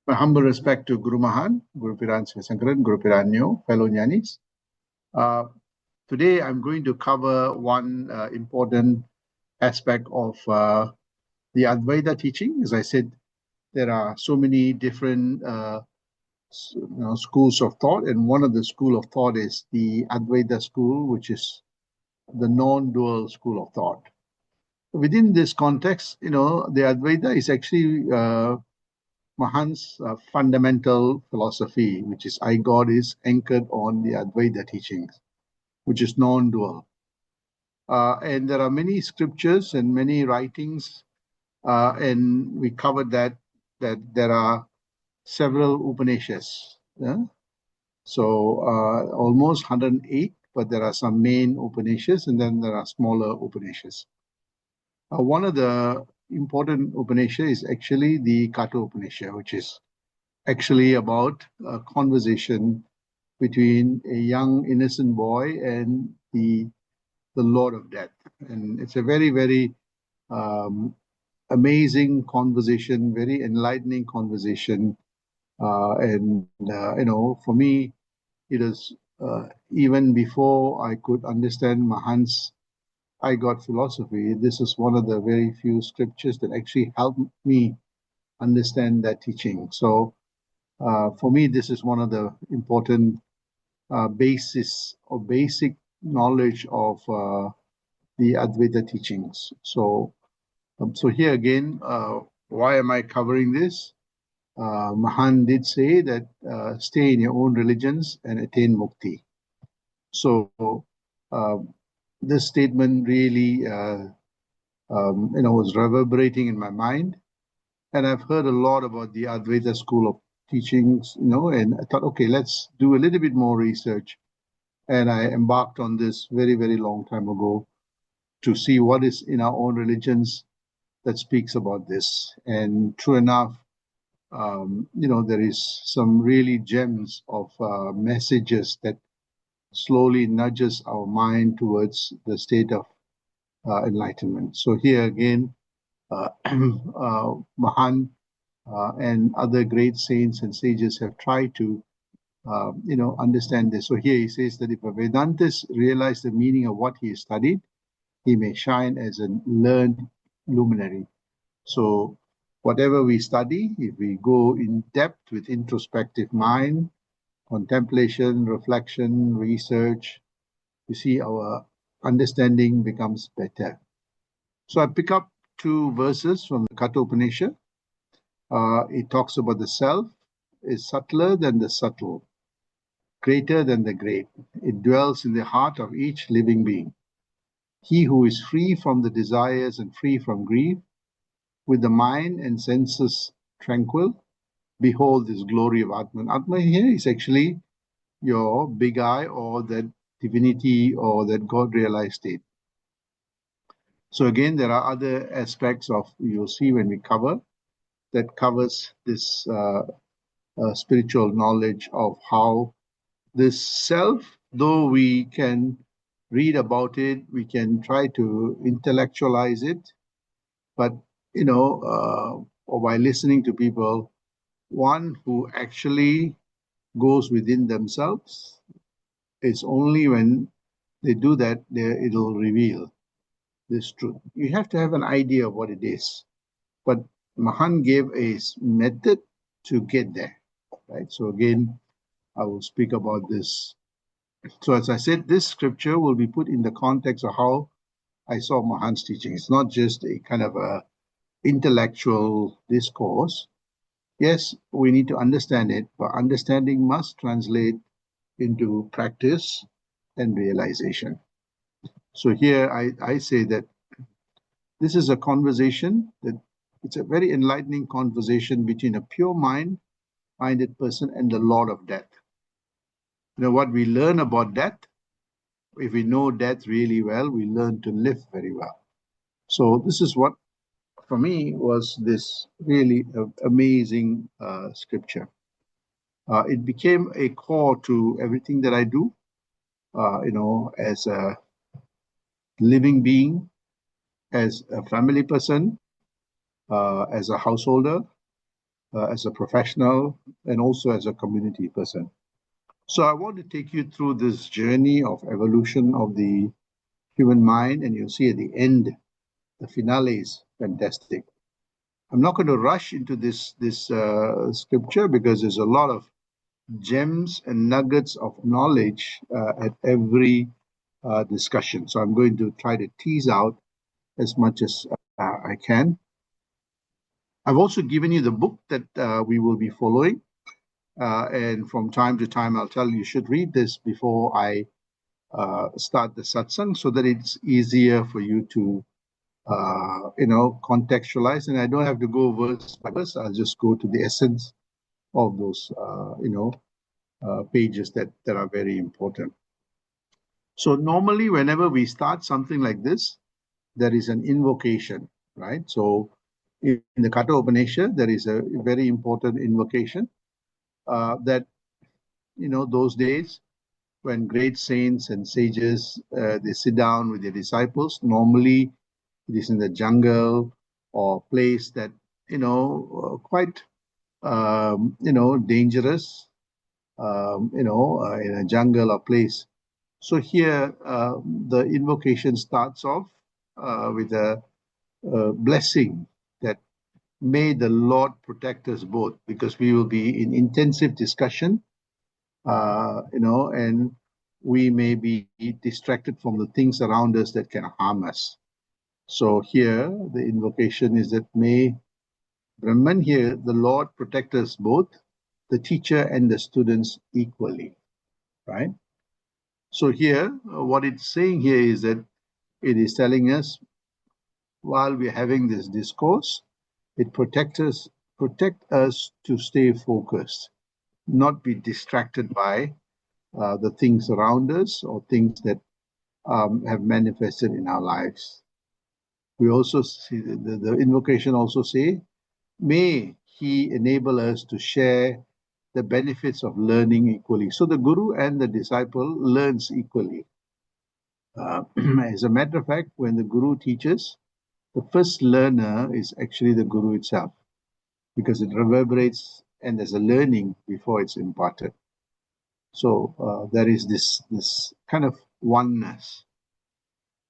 My humble respect to Guru Mahan, Guru Piran Sivasankaran, Guru Piranyo, fellow Jnanis. Today I'm going to cover one important aspect of the Advaita teaching. As I said, there are so many different schools of thought, and one of the school of thought is the Advaita school, which is the non-dual school of thought. Within this context, the Advaita is actually Mahan's fundamental philosophy, which is I God, is anchored on the Advaita teachings, which is non-dual. And there are many scriptures and many writings, and we covered that there are several Upanishads. Yeah? So almost 108, but there are some main Upanishads, and then there are smaller Upanishads. One of the important Upanishad is actually the Katha Upanishad, which is actually about a conversation between a young innocent boy and the Lord of Death. And it's a very, very amazing conversation, very enlightening conversation. For me, it is even before I could understand Mahan's I got philosophy, this is one of the very few scriptures that actually helped me understand that teaching. So for me, this is one of the important basis or basic knowledge of the Advaita teachings. So here again, why am I covering this? Mahan did say that stay in your own religions and attain mukti. So this statement really was reverberating in my mind. And I've heard a lot about the Advaita school of teachings, and I thought, okay, let's do a little bit more research. And I embarked on this very, very long time ago to see what is in our own religions that speaks about this. And true enough, there is some really gems of messages that slowly nudges our mind towards the state of enlightenment. So here again, Mahan and other great saints and sages have tried to, understand this. So here he says that if a Vedantist realized the meaning of what he studied, he may shine as a learned luminary. So whatever we study, if we go in depth with introspective mind, contemplation, reflection, research, you see our understanding becomes better. So I pick up two verses from the Katha Upanishad. It talks about the self is subtler than the subtle, greater than the great. It dwells in the heart of each living being. He who is free from the desires and free from grief, with the mind and senses tranquil, behold this glory of Atman. Atman here is actually your big I, or that divinity, or that God realized state. So again, there are other aspects of, you'll see when we cover, that covers this spiritual knowledge of how this self, though we can read about it, we can try to intellectualize it, but or by listening to people, one who actually goes within themselves, it's only when they do that it'll reveal this truth. You have to have an idea of what it is, but Mahan gave a method to get there, right? So again, I will speak about this. So as I said, this scripture will be put in the context of how I saw Mahan's teaching. It's not just a kind of a intellectual discourse. Yes, we need to understand it, but understanding must translate into practice and realization. So here I say that this is a conversation that it's a very enlightening conversation between a pure minded person and the Lord of Death. What we learn about death, if we know death really well, we learn to live very well. So this is what, for me, was this really amazing scripture. It became a core to everything that I do, as a living being, as a family person, as a householder, as a professional, and also as a community person. So I want to take you through this journey of evolution of the human mind, and you'll see at the end, the finale is fantastic. I'm not going to rush into this scripture because there's a lot of gems and nuggets of knowledge at every discussion. So I'm going to try to tease out as much as I can. I've also given you the book that we will be following. And from time to time, I'll tell you should read this before I start the satsang so that it's easier for you to, contextualize. And I don't have to go verse by verse. I'll just go to the essence of those, pages that are very important. So normally, whenever we start something like this, there is an invocation, right? So in the Katha Upanishad, there is a very important invocation that, those days when great saints and sages, they sit down with their disciples. Normally, it is in the jungle or place that, quite, dangerous, in a jungle or place. So here, the invocation starts off with a blessing that may the Lord protect us both, because we will be in intensive discussion, and we may be distracted from the things around us that can harm us. So here, the invocation is that may Brahman here, the Lord protect us both, the teacher and the students equally, right? So here, what it's saying here is that it is telling us while we're having this discourse, it protect us to stay focused, not be distracted by the things around us or things that have manifested in our lives. We also see the invocation also say, may he enable us to share the benefits of learning equally. So the guru and the disciple learns equally. As a matter of fact, when the guru teaches, the first learner is actually the guru itself, because it reverberates and there's a learning before it's imparted. So there is this kind of oneness.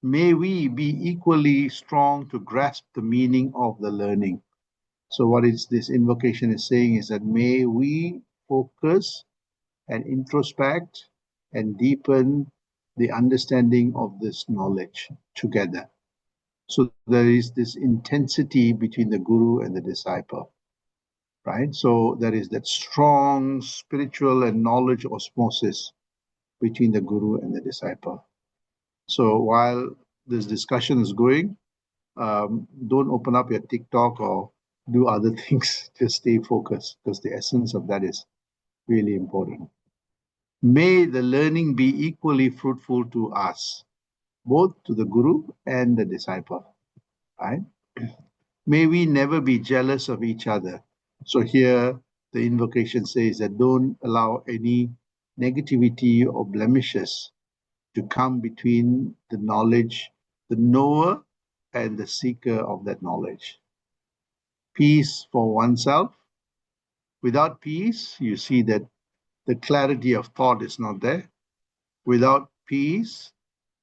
May we be equally strong to grasp the meaning of the learning. So what is this invocation is saying is that may we focus and introspect and deepen the understanding of this knowledge together. So there is this intensity between the guru and the disciple, right? So there is that strong spiritual and knowledge osmosis between the guru and the disciple. So while this discussion is going, don't open up your TikTok or do other things. Just stay focused, because the essence of that is really important. May the learning be equally fruitful to us, both to the guru and the disciple, right? May we never be jealous of each other. So here the invocation says that don't allow any negativity or blemishes to come between the knowledge, the knower, and the seeker of that knowledge. Peace for oneself. Without peace, you see that the clarity of thought is not there. Without peace,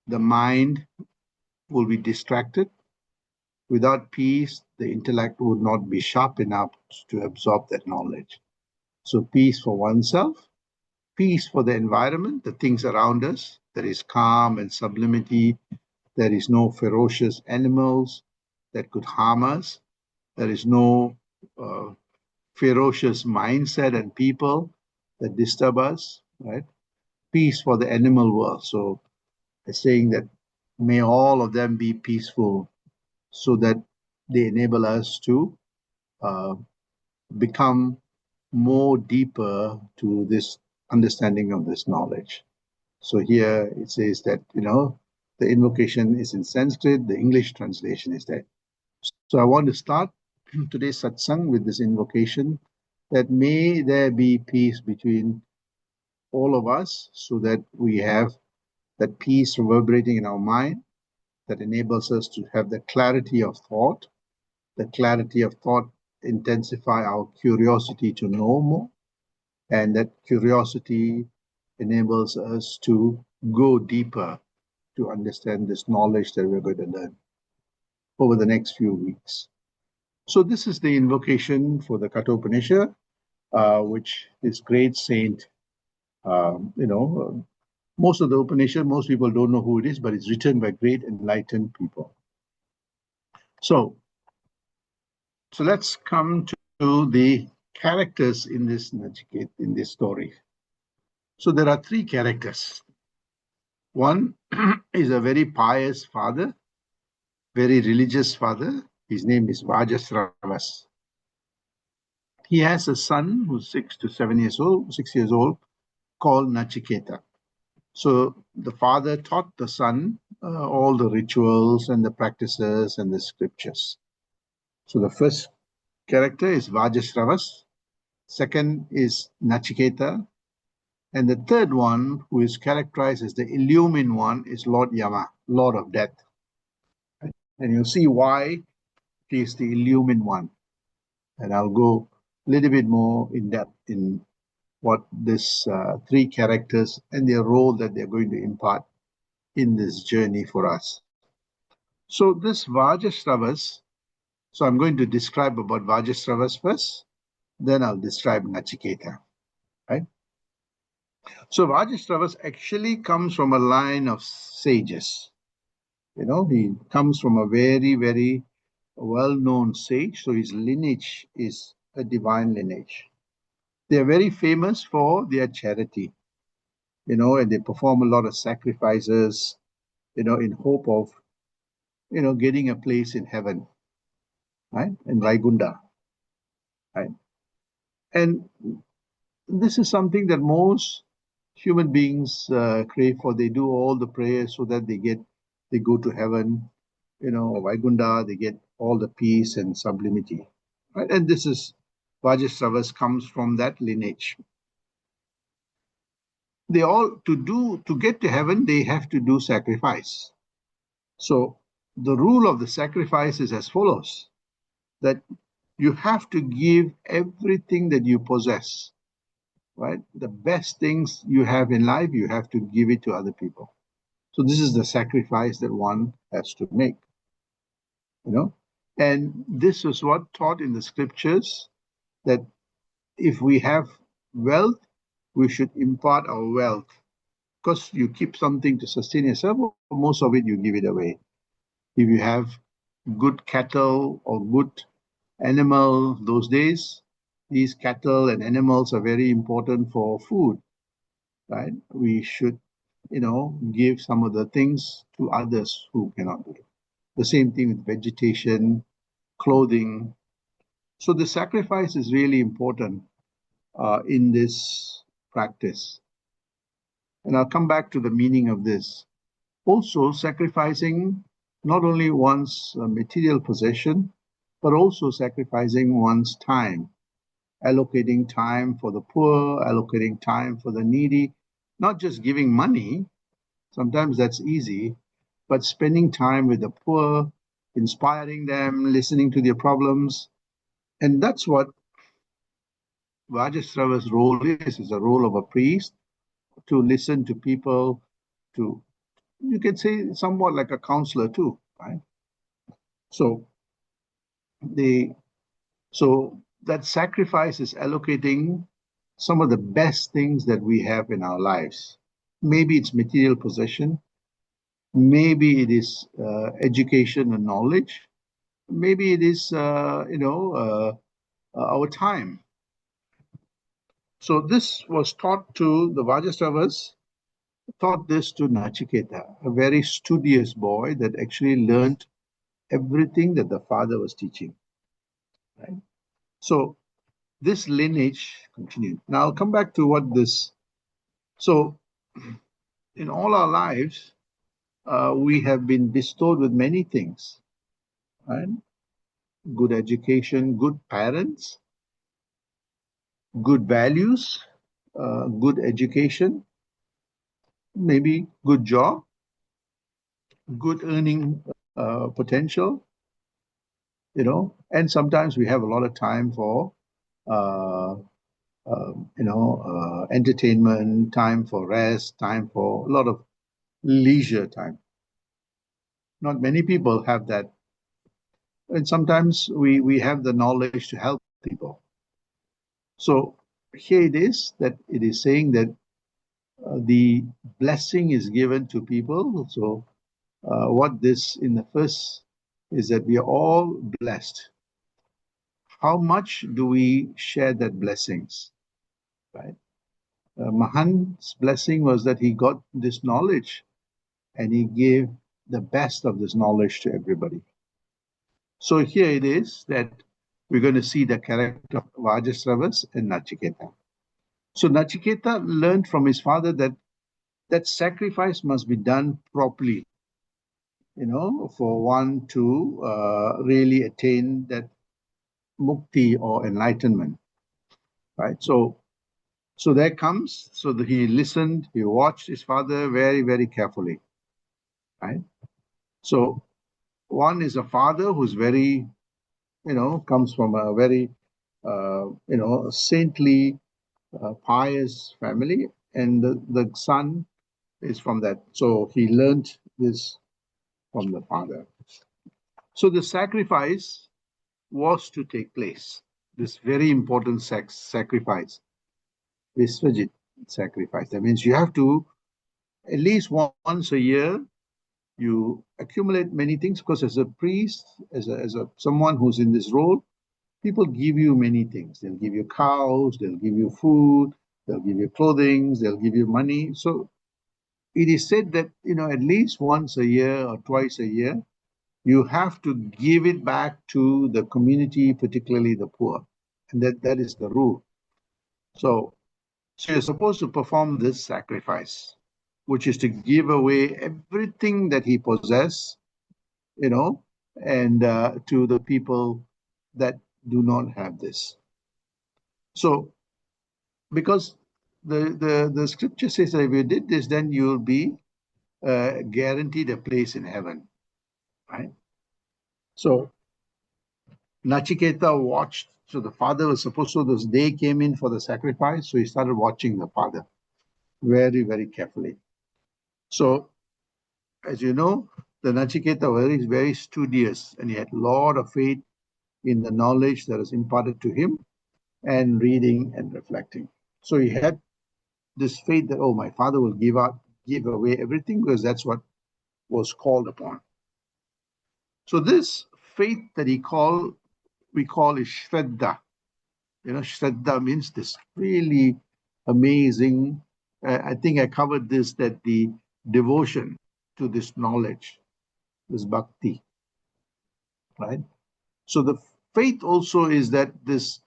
the mind will be distracted. Without peace, the intellect would not be sharp enough to absorb that knowledge. So peace for oneself, peace for the environment, the things around us. There is calm and sublimity. There is no ferocious animals that could harm us. There is no ferocious mindset and people that disturb us, right? Peace for the animal world. So it's saying that may all of them be peaceful, so that they enable us to uh, become more deeper to this understanding of this knowledge. So here it says that, the invocation is in Sanskrit, the English translation is there. So I want to start today's satsang with this invocation, that may there be peace between all of us, so that we have that peace reverberating in our mind that enables us to have the clarity of thought. The clarity of thought intensify our curiosity to know more, and that curiosity enables us to go deeper to understand this knowledge that we're going to learn over the next few weeks. So this is the invocation for the Katha Upanishad, which this great saint, most of the Upanishad, most people don't know who it is, but it's written by great enlightened people. So let's come to the characters in this story. So there are three characters. One is a very pious father, very religious father. His name is Vajasravas. He has a son who's 6 years old, called Nachiketa. So the father taught the son all the rituals and the practices and the scriptures. So the first character is Vajasravas. Second is Nachiketa. And the third one, who is characterized as the illumined one, is Lord Yama, Lord of Death. And you'll see why he is the illumined one. And I'll go a little bit more in depth in what these three characters and their role that they're going to impart in this journey for us. So this Vajasravas, so I'm going to describe about Vajasravas first, then I'll describe Nachiketa, right? So Vajasravas actually comes from a line of sages. He comes from a very, very well-known sage, so his lineage is a divine lineage. They are very famous for their charity, and they perform a lot of sacrifices, in hope of, getting a place in heaven, right? In Vaigunda, right? And this is something that most human beings crave for. They do all the prayers so that they go to heaven, Vaigunda, they get all the peace and sublimity, right? And this is, Vajasravas comes from that lineage. They all, to get to heaven, they have to do sacrifice. So the rule of the sacrifice is as follows, that you have to give everything that you possess, right? The best things you have in life, you have to give it to other people. So this is the sacrifice that one has to make, And this is what taught in the scriptures, that if we have wealth, we should impart our wealth. Because you keep something to sustain yourself, most of it you give it away. If you have good cattle or good animal those days, these cattle and animals are very important for food, right? We should, give some of the things to others who cannot do it. The same thing with vegetation, clothing. So the sacrifice is really important in this practice. And I'll come back to the meaning of this. Also, sacrificing not only one's material possession, but also sacrificing one's time, allocating time for the poor, allocating time for the needy, not just giving money, sometimes that's easy, but spending time with the poor, inspiring them, listening to their problems. And that's what Vajasrava's role is a role of a priest, to listen to people, to, you can say, somewhat like a counselor too, right? So that sacrifice is allocating some of the best things that we have in our lives. Maybe it's material possession, maybe it is education and knowledge, maybe it is our time. So this was taught to the Vajasravas, taught this to Nachiketa, a very studious boy that actually learned everything that the father was teaching. Right? So this lineage continued. Now I'll come back to what this. So in all our lives, we have been bestowed with many things, right? Good education, good parents, good values, good education, maybe good job, good earning potential, and sometimes we have a lot of time for, entertainment, time for rest, time for a lot of leisure time. Not many people have that. And sometimes we have the knowledge to help people. So here it is that it is saying that the blessing is given to people. So what this in the first is that we are all blessed. How much do we share that blessings, right? Mahan's blessing was that he got this knowledge and he gave the best of this knowledge to everybody. So here it is that we're going to see the character of Vajasravas and Nachiketa. So Nachiketa learned from his father that sacrifice must be done properly, for one to really attain that mukti or enlightenment, right? So there comes, so that he listened, he watched his father very, very carefully, right? So one is a father who's very, comes from a very, saintly, pious family, and the son is from that. So he learned this from the father. So the sacrifice was to take place. This very important sacrifice, Visvajit sacrifice. That means you have to, at least once a year, you accumulate many things, because as a priest, as a someone who's in this role, people give you many things. They'll give you cows, they'll give you food, they'll give you clothing, they'll give you money. So it is said that, at least once a year or twice a year, you have to give it back to the community, particularly the poor. And that is the rule. So you're supposed to perform this sacrifice, which is to give away everything that he possessed, and to the people that do not have this. So, because the scripture says that if you did this, then you'll be guaranteed a place in heaven, right? So Nachiketa watched. So the father was supposed to, this day came in for the sacrifice, so he started watching the father very, very carefully. So, as you know, the Nachiketa was very, very studious, and he had a lot of faith in the knowledge that was imparted to him, and reading and reflecting. So he had this faith that, oh, my father will give away everything, because that's what was called upon. So this faith that we call is Shraddha. Shraddha means this really amazing. I think I covered this, that the devotion to this knowledge, this bhakti, right? So the faith also is that this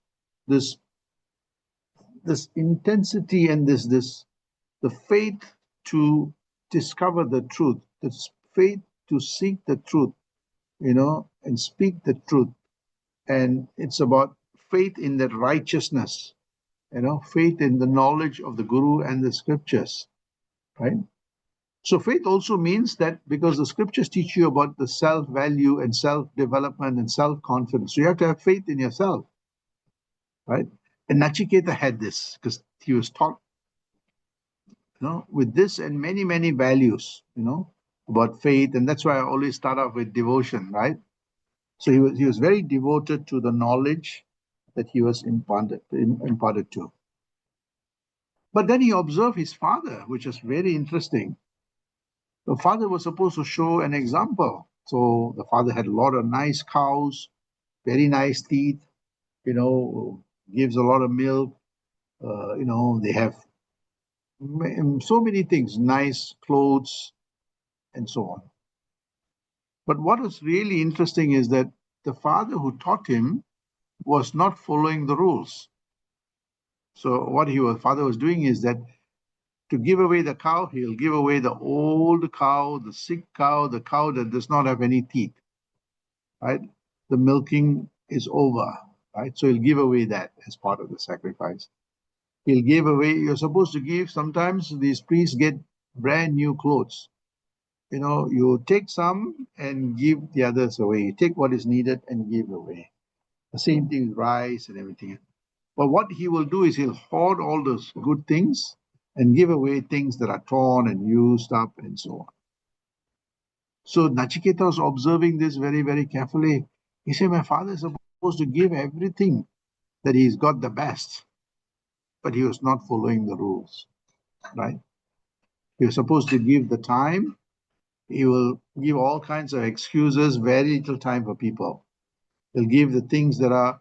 intensity, and the faith to discover the truth, this faith to seek the truth, and speak the truth. And it's about faith in that righteousness, faith in the knowledge of the Guru and the scriptures, right? So faith also means that, because the scriptures teach you about the self-value and self-development and self-confidence, so you have to have faith in yourself, right? And Nachiketa had this, because he was taught, with this and many, many values, about faith. And that's why I always start off with devotion, right? So he was very devoted to the knowledge that he was imparted to. But then he observed his father, which is very interesting. The father was supposed to show an example. So the father had a lot of nice cows, very nice teeth, gives a lot of milk. They have so many things, nice clothes, and so on. But what was really interesting is that the father who taught him was not following the rules. So what father was doing is that, to give away the cow, he'll give away the old cow, the sick cow, the cow that does not have any teeth, right? The milking is over, right? So he'll give away that as part of the sacrifice. He'll give away, you're supposed to give, sometimes these priests get brand new clothes, you take some and give the others away. You take what is needed and give away. The same thing with rice and everything. But what he will do is he'll hoard all those good things and give away things that are torn and used up and so on. So Nachiketa was observing this very, very carefully. He said, my father is supposed to give everything, that he's got the best, but he was not following the rules, right? He was supposed to give the time. He will give all kinds of excuses, very little time for people. He'll give the things that are,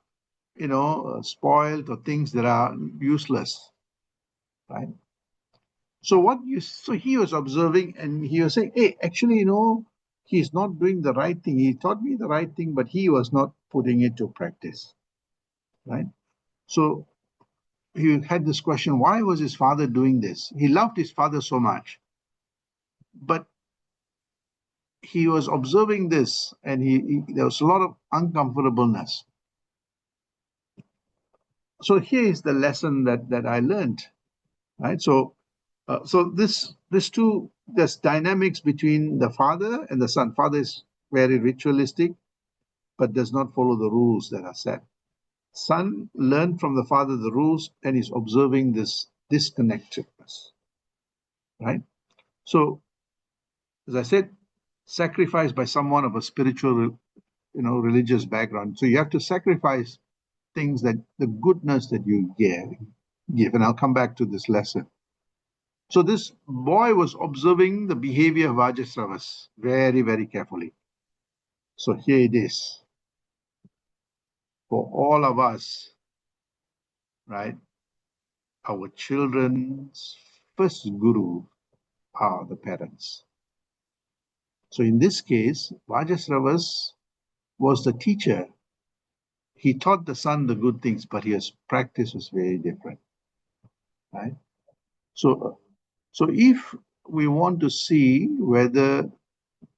spoiled, or things that are useless, right? So he was observing, and he was saying, hey, actually, he's not doing the right thing. He taught me the right thing, but he was not putting it to practice, right? So he had this question, why was his father doing this? He loved his father so much, but he was observing this, and there was a lot of uncomfortableness. So here is the lesson that I learned, right? So there's dynamics between the father and the son. Father is very ritualistic, but does not follow the rules that are set. Son learned from the father the rules and is observing this disconnectedness, right? So, as I said, sacrifice by someone of a spiritual, religious background. So you have to sacrifice things, that the goodness that you give. And I'll come back to this lesson. So this boy was observing the behavior of Vajasravas very, very carefully. So here it is. For all of us, right, our children's first guru are the parents. So in this case, Vajasravas was the teacher. He taught the son the good things, but his practice was very different, right? So if we want to see whether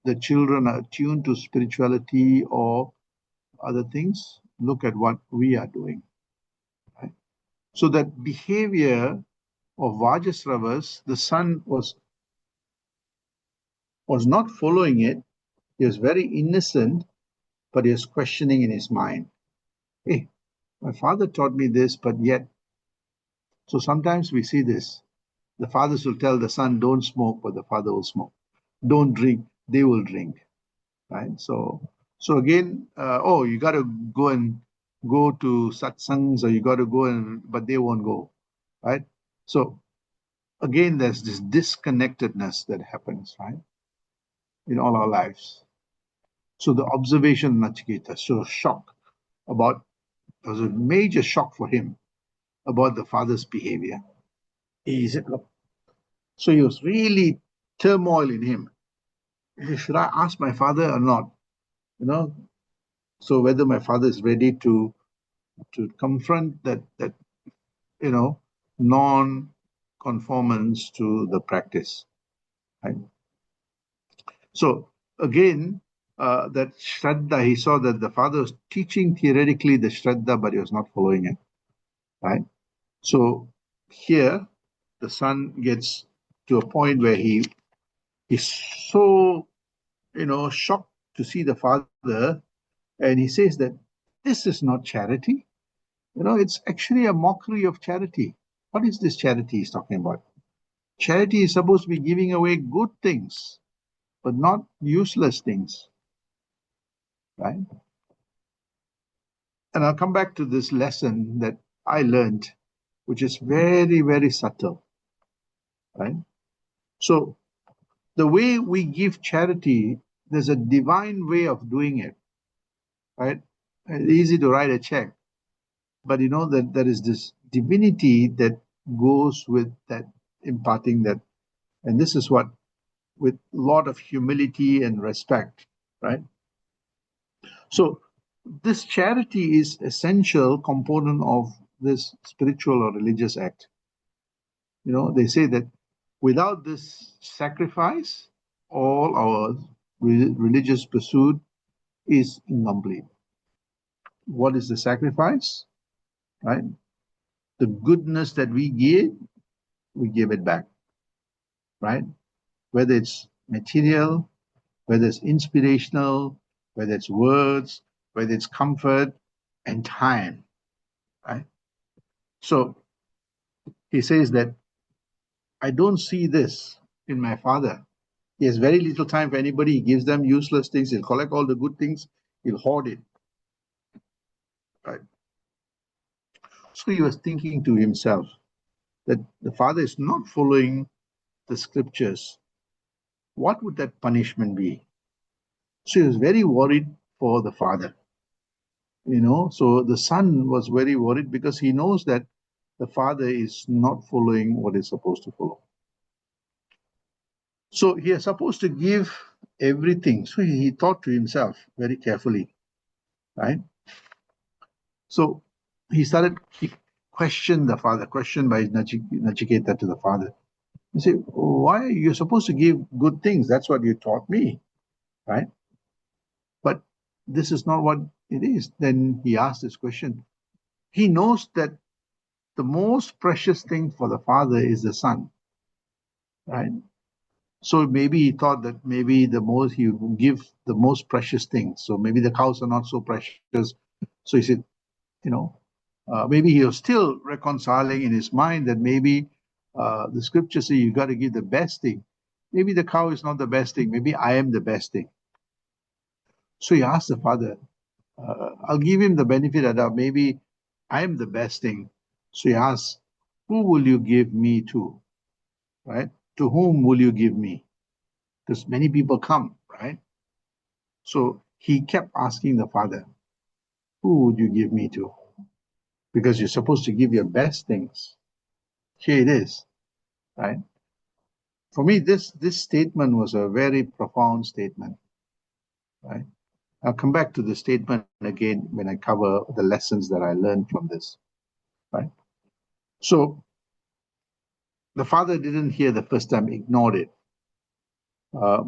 the children are attuned to spirituality or other things, look at what we are doing, right? So that behavior of Vajasravas, the son was not following it. He was very innocent, but he was questioning in his mind. Hey, my father taught me this, but yet. So sometimes we see this. The fathers will tell the son, don't smoke, but the father will smoke. Don't drink, they will drink, right? So again, you got to go to satsangs, or you got to go, but they won't go, right? So again, there's this disconnectedness that happens, right, in all our lives. So the observation of Nachiketa, so shock about, it was a major shock for him about the father's behavior. He said, look, so he was really turmoil in him. Should I ask my father or not? So whether my father is ready to confront that non-conformance to the practice, right? So again, that Shraddha, he saw that the father was teaching theoretically the Shraddha, but he was not following it, right? So here, the son gets to a point where he is so, shocked to see the father, and he says that this is not charity. It's actually a mockery of charity. What is this charity he's talking about? Charity is supposed to be giving away good things, but not useless things, right? And I'll come back to this lesson that I learned, which is very, very subtle, right? So the way we give charity, there's a divine way of doing it, right? It's easy to write a check, but that there is this divinity that goes with that, imparting that. And this is what, with a lot of humility and respect, right? So this charity is essential component of this spiritual or religious act. They say that without this sacrifice, all our religious pursuit is incomplete. What is the sacrifice? Right? The goodness that we give it back. Right? Whether it's material, whether it's inspirational, whether it's words, whether it's comfort and time, right? So he says that I don't see this in my father. He has very little time for anybody. He gives them useless things. He'll collect all the good things. He'll hoard it, right? So he was thinking to himself that the father is not following the scriptures. What would that punishment be? So he was very worried for the father. So the son was very worried because he knows that the father is not following what he's supposed to follow. So he is supposed to give everything. So he thought to himself very carefully, right? So he questioned the father, questioned by Nachiketa to the father. He said, why are you supposed to give good things? That's what you taught me, right? But this is not what it is. Then he asked this question. He knows that the most precious thing for the father is the son, right? So maybe he thought that maybe he would give the most precious things. So maybe the cows are not so precious. So he said, maybe he was still reconciling in his mind that maybe the scriptures say you got to give the best thing. Maybe the cow is not the best thing. Maybe I am the best thing. So he asked the father, I'll give him the benefit of the doubt. Maybe I am the best thing. So he asked, who will you give me to? Right? To whom will you give me? Because many people come, right? So he kept asking the father, who would you give me to? Because you're supposed to give your best things. Here it is, right? For me, this statement was a very profound statement, right? I'll come back to the statement again when I cover the lessons that I learned from this, right? So the father didn't hear the first time, ignored it. Uh,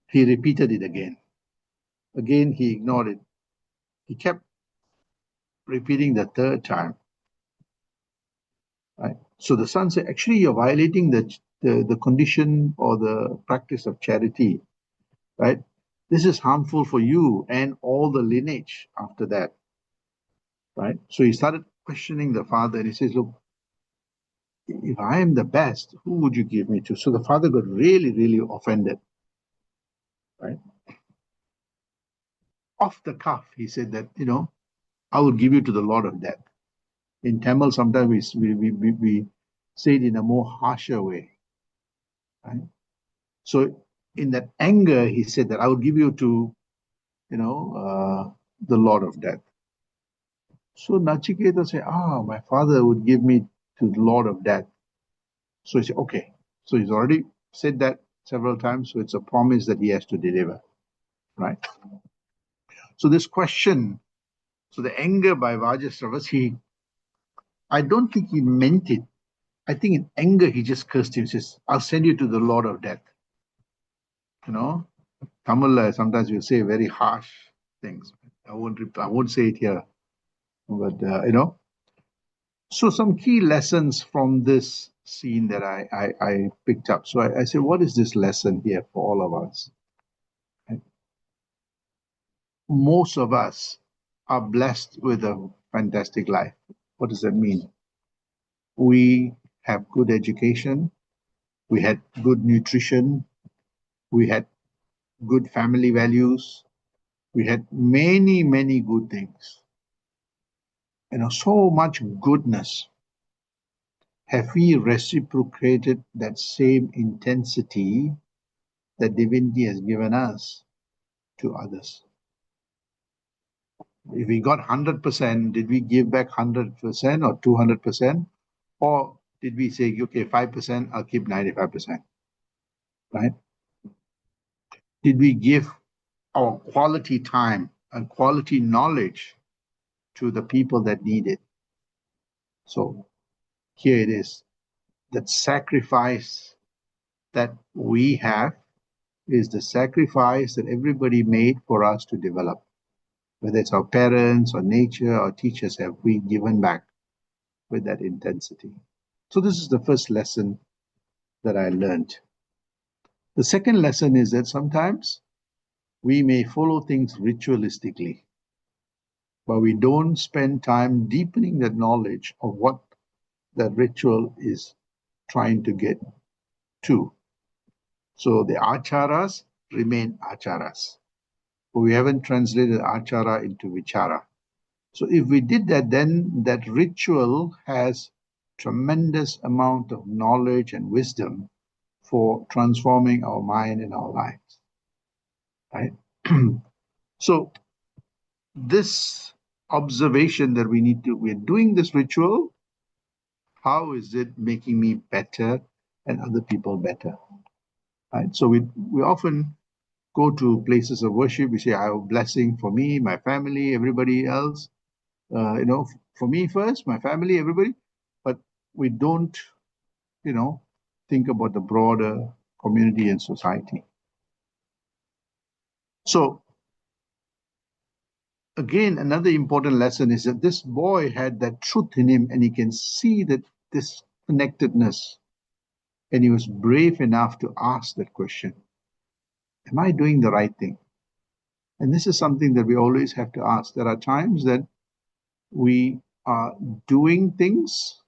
he repeated it again. Again, he ignored it. He kept repeating the third time, right? So the son said, actually, you're violating the condition or the practice of charity, right? This is harmful for you and all the lineage after that, right? So he started questioning the father and he says, look, if I am the best, who would you give me to? So the father got really, really offended, right? Off the cuff, he said that, I will give you to the Lord of Death. In Tamil, sometimes we say it in a more harsher way, right? So in that anger, he said that I will give you to, the Lord of Death. So Nachiketa said, my father would give me to the Lord of Death. So he said, okay. So he's already said that several times, so it's a promise that he has to deliver, right? So this question, so the anger by Vajasravas, I don't think he meant it. I think in anger, he just cursed him, says, I'll send you to the Lord of Death. Tamil, sometimes we'll say very harsh things. I won't say it here, but So some key lessons from this scene that I picked up. So I said, what is this lesson here for all of us? Right? Most of us are blessed with a fantastic life. What does that mean? We have good education, we had good nutrition, we had good family values, we had many, many good things. So much goodness. Have we reciprocated that same intensity that divinity has given us to others? If we got 100%, did we give back 100% or 200%? Or did we say, okay, 5%, I'll keep 95%, right? Did we give our quality time and quality knowledge to the people that need it? So here it is. That sacrifice that we have is the sacrifice that everybody made for us to develop. Whether it's our parents or nature or teachers, have we given back with that intensity? So this is the first lesson that I learned. The second lesson is that sometimes we may follow things ritualistically, but we don't spend time deepening the knowledge of what that ritual is trying to get to. So the acharas remain acharas. But we haven't translated achara into vichara. So if we did that, then that ritual has tremendous amount of knowledge and wisdom for transforming our mind and our lives. Right? So this observation that we're doing this ritual, how is it making me better and other people better? Right? So we often go to places of worship, we say, I have a blessing for me, my family, everybody else, for me first, my family, everybody, but we don't, think about the broader community and society. So again, another important lesson is that this boy had that truth in him and he can see that this connectedness, and he was brave enough to ask that question. Am I doing the right thing? And this is something that we always have to ask. There are times that we are doing things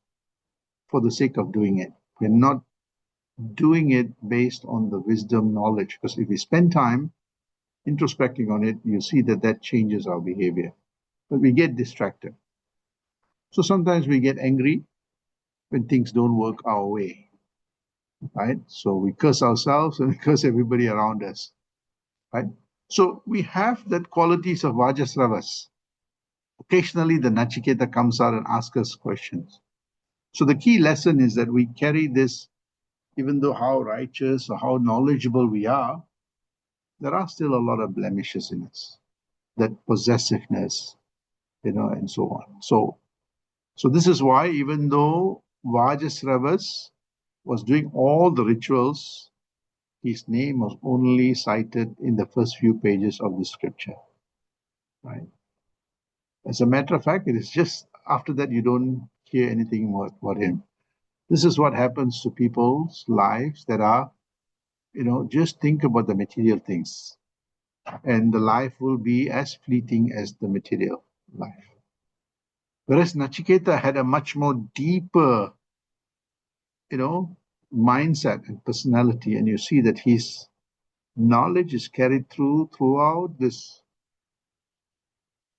for the sake of doing it. We're not doing it based on the wisdom, knowledge, because if we spend time introspecting on it, you see that that changes our behavior. But we get distracted. So sometimes we get angry when things don't work our way, right? So we curse ourselves and we curse everybody around us, right? So we have that qualities of Vajasravas. Occasionally the Nachiketa comes out and asks us questions. So the key lesson is that we carry this, even though how righteous or how knowledgeable we are, there are still a lot of blemishes in us, that possessiveness, and so on. So this is why even though Vajasravas was doing all the rituals, his name was only cited in the first few pages of the scripture, right? As a matter of fact, it is just after that you don't hear anything more about him. This is what happens to people's lives that are, just think about the material things, and the life will be as fleeting as the material life. Whereas Nachiketa had a much more deeper, mindset and personality, and you see that his knowledge is carried throughout this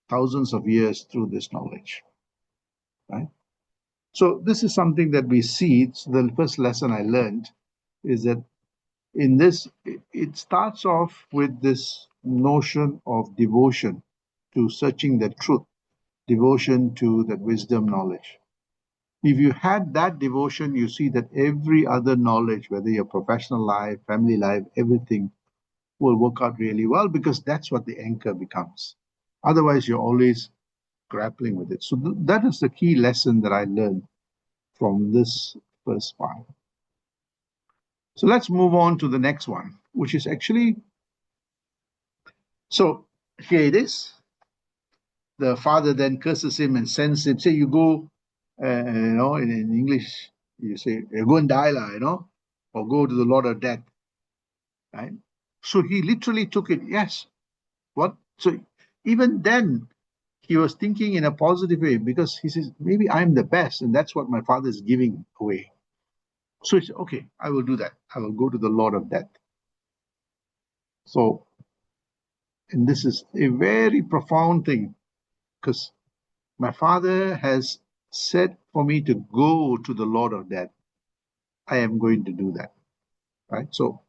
thousands of years through this knowledge, right? So this is something that we see. So the first lesson I learned is that in this, it starts off with this notion of devotion to searching the truth, devotion to that wisdom, knowledge. If you had that devotion, you see that every other knowledge, whether your professional life, family life, everything will work out really well, because that's what the anchor becomes. Otherwise, you're always grappling with it. So that is the key lesson that I learned from this first part. So let's move on to the next one, which is actually, so here it is. The father then curses him and sends him, say, you go, in English, you say, go and die, or go to the Lord of Death, right? So he literally took it, yes. What? So even then, he was thinking in a positive way, because he says, maybe I'm the best, and that's what my father is giving away. So he said, okay, I will do that. I will go to the Lord of Death. So, and this is a very profound thing, because my father has said for me to go to the Lord of Death. I am going to do that, right? So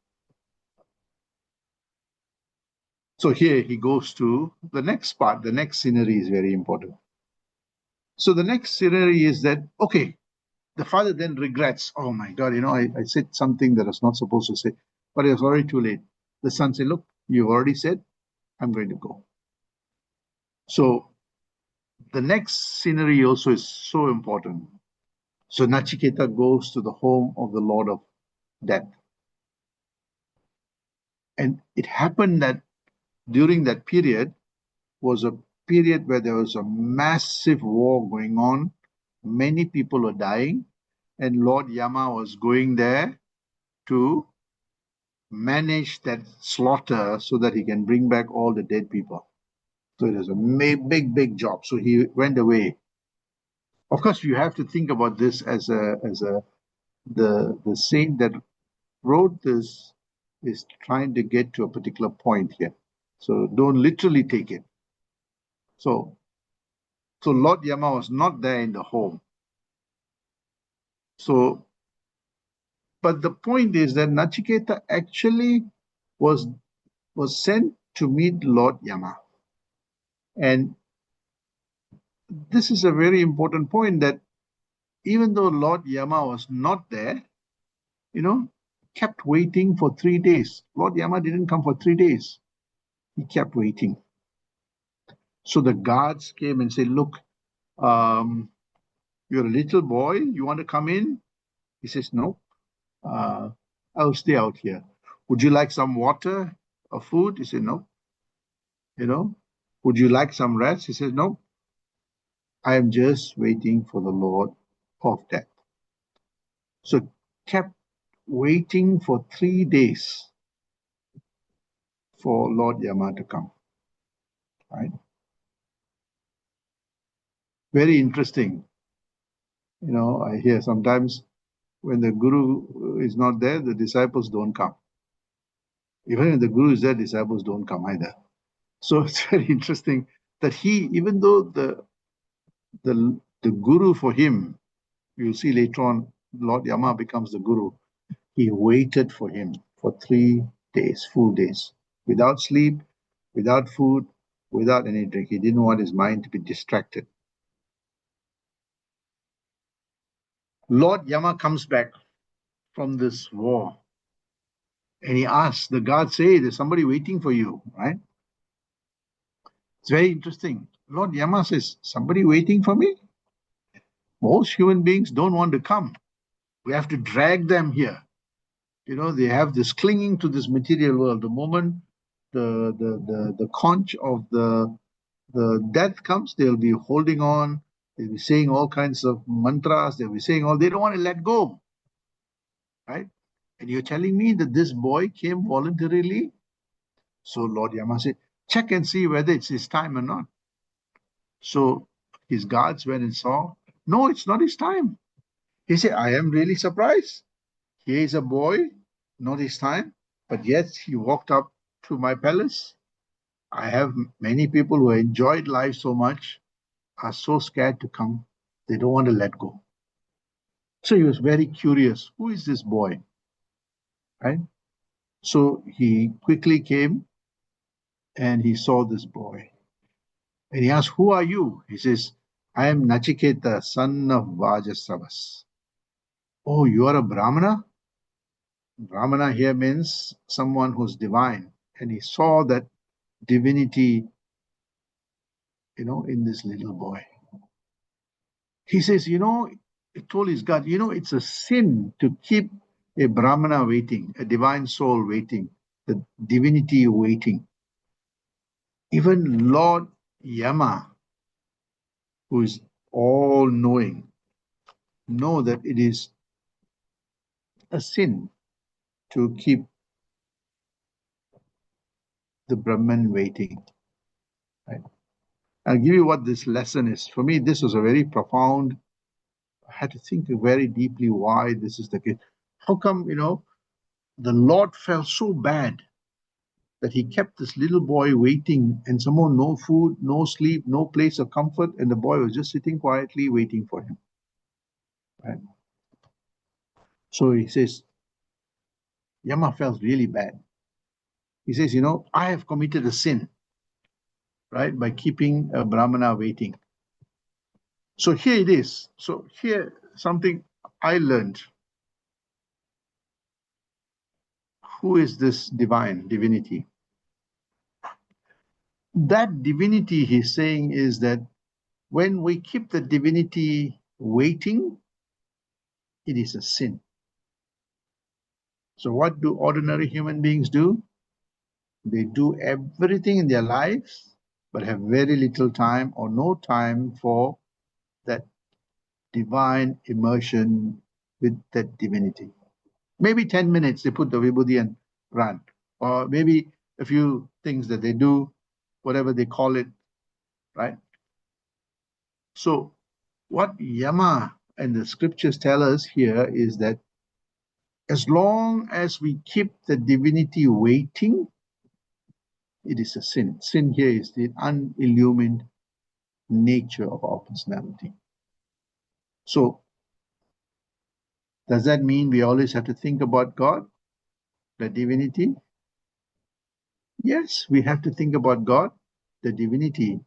here he goes to the next part. The next scenery is very important. So the next scenery is that, okay, the father then regrets, oh my God, I said something that I was not supposed to say, but it was already too late. The son said, look, you've already said, I'm going to go. So the next scenery also is so important. So Nachiketa goes to the home of the Lord of Death. And it happened that during that period was a period where there was a massive war going on. Many people were dying, and Lord Yama was going there to manage that slaughter so that he can bring back all the dead people. So it was a big job. So he went away. Of course, you have to think about this as the saint that wrote this is trying to get to a particular point here. So don't literally take it. So Lord Yama was not there in the home. So, but the point is that Nachiketa actually was sent to meet Lord Yama. And this is a very important point, that even though Lord Yama was not there, kept waiting for 3 days. Lord Yama didn't come for 3 days. He kept waiting. So the guards came and said, look, you're a little boy, you want to come in? He says, no, I'll stay out here. Would you like some water or food? He said, no. Would you like some rest? He says, no. I am just waiting for the Lord of Death. So kept waiting for 3 days for Lord Yama to come. Right? Very interesting. I hear sometimes when the Guru is not there, the disciples don't come. Even when the Guru is there, disciples don't come either. So it's very interesting that he, even though the Guru for him, you'll see later on, Lord Yama becomes the Guru, he waited for him for 3 days, full days, without sleep, without food, without any drink. He didn't want his mind to be distracted. Lord Yama comes back from this war and he asks, the guards say, there's somebody waiting for you, right? It's very interesting. Lord Yama says, somebody waiting for me? Most human beings don't want to come. We have to drag them here. They have this clinging to this material world. The moment the conch of the death comes, they'll be holding on. They'll be saying all kinds of mantras. They'll be saying they don't want to let go. Right? And you're telling me that this boy came voluntarily? So Lord Yama said, check and see whether it's his time or not. So his guards went and saw, no, it's not his time. He said, I am really surprised. Here is a boy, not his time, but yet he walked up to my palace. I have many people who enjoyed life so much, are so scared to come. They don't want to let go. So he was very curious. Who is this boy? Right? So he quickly came and he saw this boy. And he asked, who are you? He says, I am Nachiketa, son of Vajasravas. Oh, you are a Brahmana? Brahmana here means someone who's divine. And he saw that divinity, in this little boy. He says, he told his God, it's a sin to keep a Brahmana waiting, a divine soul waiting, the divinity waiting. Even Lord Yama, who is all-knowing, know that it is a sin to keep the Brahman waiting. Right? I'll give you what this lesson is. For me, this was a very profound. I had to think very deeply why this is the case. How come, the Lord felt so bad that he kept this little boy waiting, and somehow no food, no sleep, no place of comfort, and the boy was just sitting quietly waiting for him. Right? So he says, Yama felt really bad. He says, I have committed a sin, right, by keeping a Brahmana waiting. So here it is. So here, something I learned. Who is this divinity? That divinity, he's saying, is that when we keep the divinity waiting, it is a sin. So what do ordinary human beings do? They do everything in their lives, but have very little time or no time for that divine immersion with that divinity. Maybe 10 minutes they put the vibhuti and run. Or maybe a few things that they do, whatever they call it, right? So what yama and the scriptures tell us here is that as long as we keep the divinity waiting, it is a sin. Sin here is the unillumined nature of our personality. So does that mean we always have to think about God, the divinity? Yes, we have to think about God, the divinity,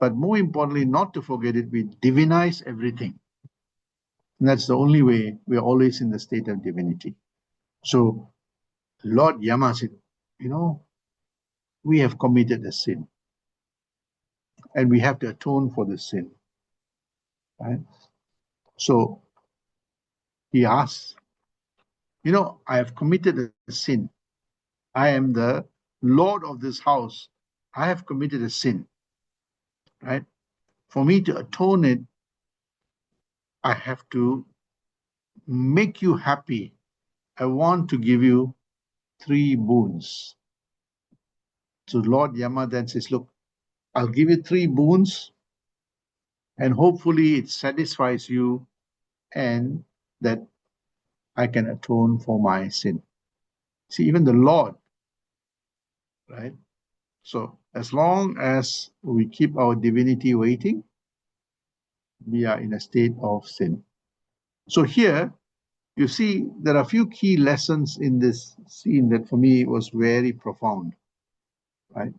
but more importantly, not to forget it, we divinize everything. And that's the only way we're always in the state of divinity. So Lord Yama said, we have committed a sin and we have to atone for the sin. Right? So he asks, I have committed a sin. I am the Lord of this house. I have committed a sin. Right? For me to atone it, I have to make you happy. I want to give you 3 boons. So Lord Yama then says, look, I'll give you 3 boons and hopefully it satisfies you and that I can atone for my sin. See, even the Lord, right? So as long as we keep our divinity waiting, we are in a state of sin. So here, you see, there are a few key lessons in this scene that for me was very profound, right?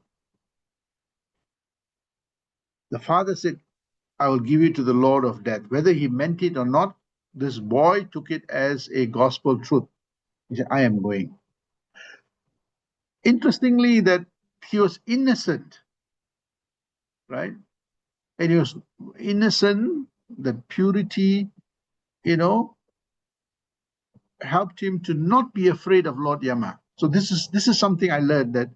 The father said, I will give you to the Lord of death. Whether he meant it or not, this boy took it as a gospel truth. He said, I am going. Interestingly, that he was innocent, right? And he was innocent, the purity, helped him to not be afraid of Lord Yama. So this is something I learned, that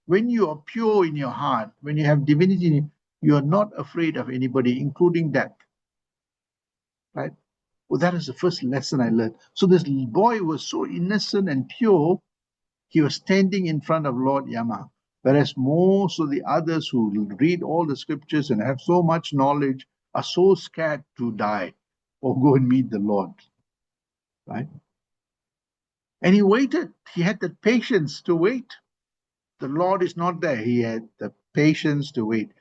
when you are pure in your heart, when you have divinity, you are not afraid of anybody, including death. Right? Well, that is the first lesson I learned. So this boy was so innocent and pure, he was standing in front of Lord Yama. Whereas most of the others who read all the scriptures and have so much knowledge are so scared to die or go and meet the Lord. Right? And he waited. He had the patience to wait. The Lord is not there. He had the patience to wait.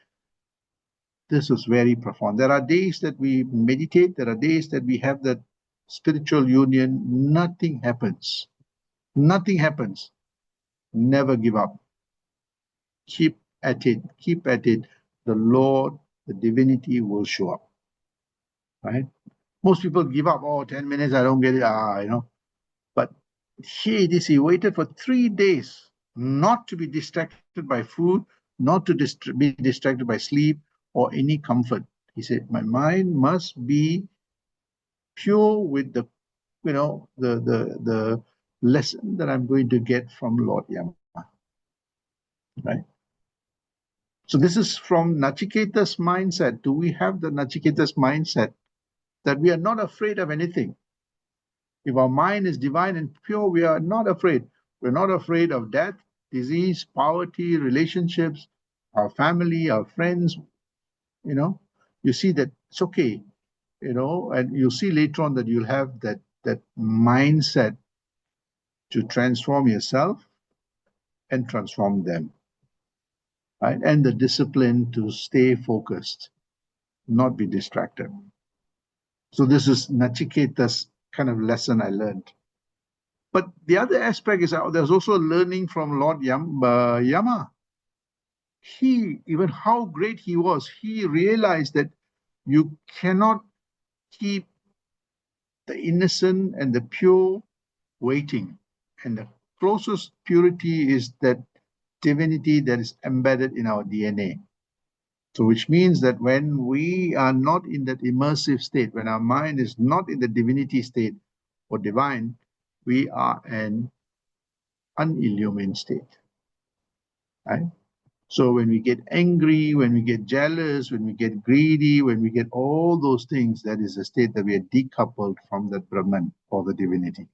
This was very profound. There are days that we meditate. There are days that we have that spiritual union. Nothing happens. Nothing happens. Never give up. Keep at it. Keep at it. The Lord, the divinity will show up. Right? Most people give up. Oh, 10 minutes, I don't get it. But here it is. He waited for 3 days not to be distracted by food, not to be distracted by sleep or any comfort. He said, my mind must be pure with the lesson that I'm going to get from Lord Yama. Right? So this is from Nachiketa's mindset. Do we have the Nachiketa's mindset that we are not afraid of anything? If our mind is divine and pure, we are not afraid. We're not afraid of death, disease, poverty, relationships, our family, our friends. You see that it's okay, and you'll see later on that you'll have that mindset to transform yourself and transform them, right? And the discipline to stay focused, not be distracted. So this is Nachiketa's kind of lesson I learned. But the other aspect is there's also learning from Lord Yama. He, even how great he was, he realized that you cannot keep the innocent and the pure waiting. And the closest purity is that divinity that is embedded in our DNA. So which means that when we are not in that immersive state, when our mind is not in the divinity state or divine, we are an unillumined state. Right? So when we get angry, when we get jealous, when we get greedy, when we get all those things, that is a state that we are decoupled from that Brahman or the divinity.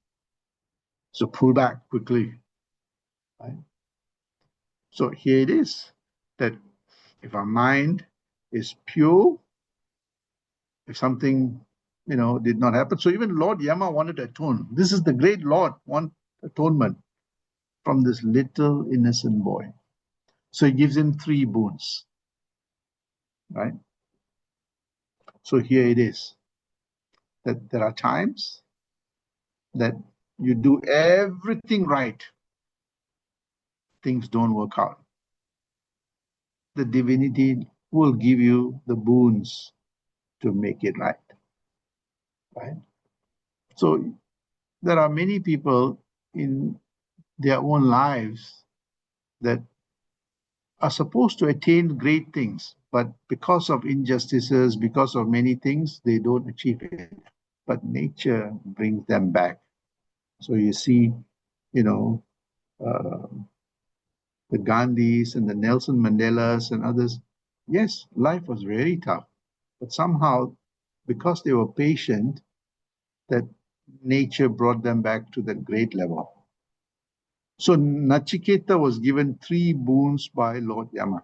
So pull back quickly. Right? So here it is, that if our mind is pure, if something, did not happen. So even Lord Yama wanted to atone. This is the great Lord, want atonement from this little innocent boy. So he gives him 3 boons, right? So here it is, that there are times that you do everything right, things don't work out. The divinity will give you the boons to make it right, right? So there are many people in their own lives that are supposed to attain great things, but because of injustices, because of many things, they don't achieve it. But nature brings them back. So you see, you know, uh, the Gandhis and the Nelson Mandelas and others. Yes, life was very tough, but somehow, because they were patient, that nature brought them back to that great level. So Nachiketa was given 3 boons by Lord Yama.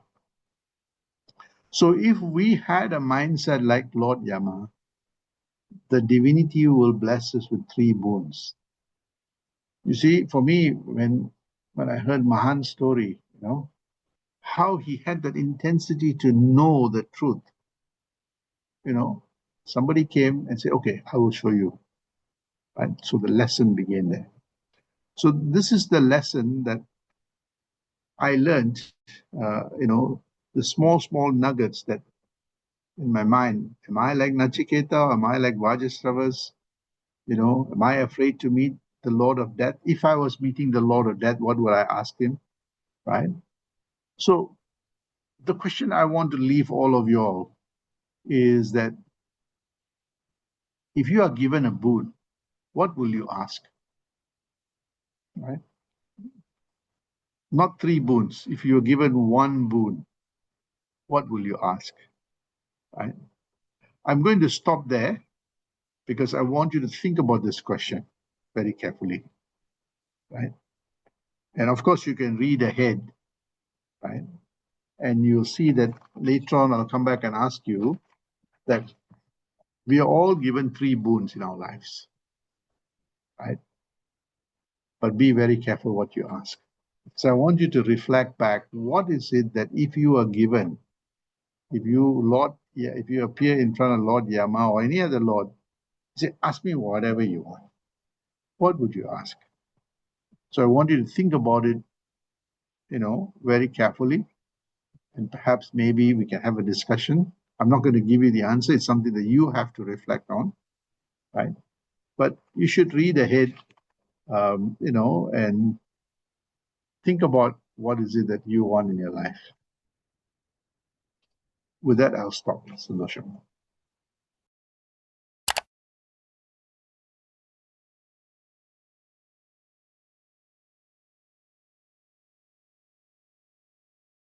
So if we had a mindset like Lord Yama, the divinity will bless us with 3 boons. You see, for me, when I heard Mahan's story, how he had that intensity to know the truth. Somebody came and said, okay, I will show you. Right? So the lesson began there. So this is the lesson that I learned, the small nuggets that in my mind. Am I like Nachiketa? Am I like Vajastravas? Am I afraid to meet the Lord of Death? If I was meeting the Lord of Death, what would I ask him? Right? So the question I want to leave all of you all is that if you are given a boon, what will you ask? Right? Not 3 boons. If you are given 1 boon, what will you ask? Right? I'm going to stop there because I want you to think about this question very carefully. Right? And of course, you can read ahead, right? And you'll see that later on, I'll come back and ask you that we are all given 3 boons in our lives, right? But be very careful what you ask. So I want you to reflect back. What is it that if you are given, if you appear in front of Lord Yama or any other Lord, say, ask me whatever you want. What would you ask? So I want you to think about it, very carefully. And perhaps maybe we can have a discussion. I'm not going to give you the answer. It's something that you have to reflect on, right? But you should read ahead, and think about what is it that you want in your life. With that, I'll stop. Sandosham.